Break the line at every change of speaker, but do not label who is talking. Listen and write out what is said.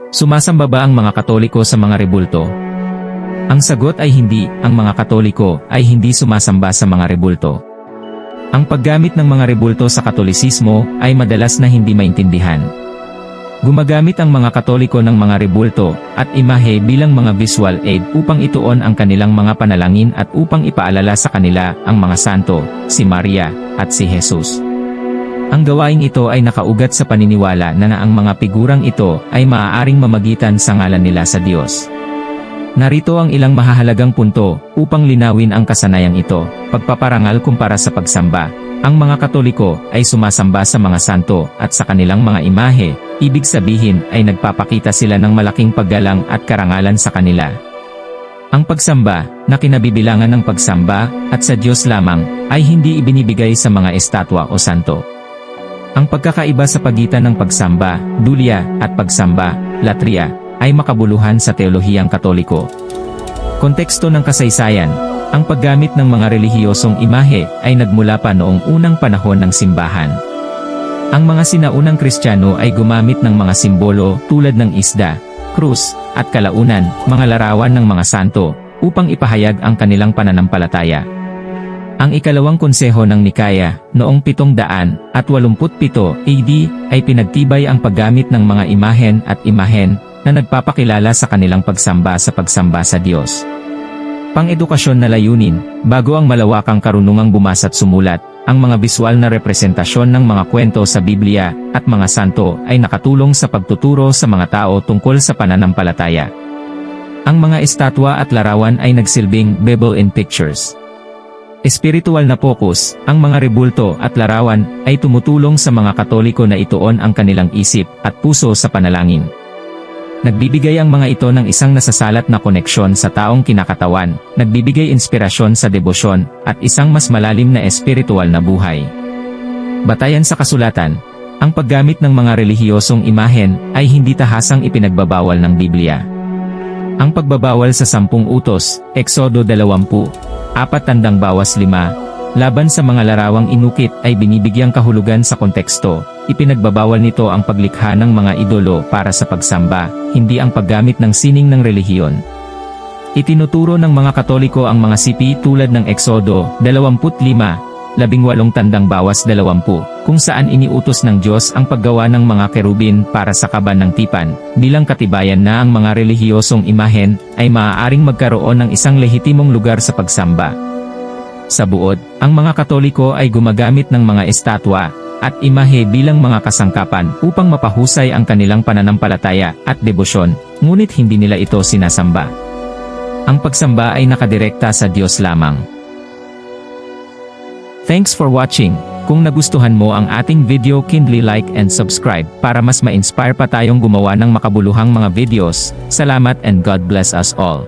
Sumasamba ba ang mga Katoliko sa mga rebulto? Ang sagot ay hindi, ang mga Katoliko ay hindi sumasamba sa mga rebulto. Ang paggamit ng mga rebulto sa Katolisismo ay madalas na hindi maintindihan. Gumagamit ang mga Katoliko ng mga rebulto at imahe bilang mga visual aid upang ituon ang kanilang mga panalangin at upang ipaalala sa kanila ang mga santo, si Maria, at si Jesus. Ang gawaing ito ay nakaugat sa paniniwala na ang mga figurang ito ay maaaring mamagitan sa ngalan nila sa Diyos. Narito ang ilang mahahalagang punto upang linawin ang kasanayang ito. Pagpaparangal kumpara sa pagsamba. Ang mga Katoliko ay sumasamba sa mga santo at sa kanilang mga imahe, ibig sabihin ay nagpapakita sila ng malaking paggalang at karangalan sa kanila. Ang pagsamba, na kinabibilangan ng pagsamba at sa Diyos lamang, ay hindi ibinibigay sa mga estatwa o santo. Ang pagkakaiba sa pagitan ng pagsamba, dulya, at pagsamba, latria, ay makabuluhan sa teolohiyang Katoliko. Konteksto ng kasaysayan. Ang paggamit ng mga relihiyosong imahe ay nagmula pa noong unang panahon ng simbahan. Ang mga sinaunang Kristiyano ay gumamit ng mga simbolo tulad ng isda, krus, at kalaunan, mga larawan ng mga santo, upang ipahayag ang kanilang pananampalataya. Ang ikalawang konseho ng Nikaya, noong 787 AD, ay pinagtibay ang paggamit ng mga imahen at imahen na nagpapakilala sa kanilang pagsamba sa Diyos. Pang-edukasyon na layunin, bago ang malawakang karunungang bumasa at sumulat, ang mga biswal na representasyon ng mga kwento sa Biblia at mga santo ay nakatulong sa pagtuturo sa mga tao tungkol sa pananampalataya. Ang mga estatwa at larawan ay nagsilbing Bible in pictures. Espiritual na focus, ang mga rebulto at larawan ay tumutulong sa mga Katoliko na ituon ang kanilang isip at puso sa panalangin. Nagbibigay ang mga ito ng isang nasasalat na koneksyon sa taong kinakatawan, nagbibigay inspirasyon sa debosyon, at isang mas malalim na espiritual na buhay. Batayan sa kasulatan, ang paggamit ng mga relihiyosong imahen ay hindi tahasang ipinagbabawal ng Biblia. Ang pagbabawal sa 10 utos, Exodo 20:4-5, laban sa mga larawang inukit ay binibigyang kahulugan sa konteksto. Ipinagbabawal nito ang paglikha ng mga idolo para sa pagsamba, hindi ang paggamit ng sining ng relihiyon. Itinuturo ng mga Katoliko ang mga sipi tulad ng Exodo 25:18-20, kung saan iniutos ng Diyos ang paggawa ng mga kerubin para sa kaban ng tipan, bilang katibayan na ang mga relihiyosong imahen ay maaaring magkaroon ng isang lehitimong lugar sa pagsamba. Sa buod, ang mga Katoliko ay gumagamit ng mga estatwa at imahe bilang mga kasangkapan upang mapahusay ang kanilang pananampalataya at debosyon, ngunit hindi nila ito sinasamba. Ang pagsamba ay nakadirekta sa Diyos lamang. Thanks for watching. Kung nagustuhan mo ang ating video, kindly like and subscribe para mas ma-inspire pa tayong gumawa ng makabuluhang mga videos. Salamat and God bless us all.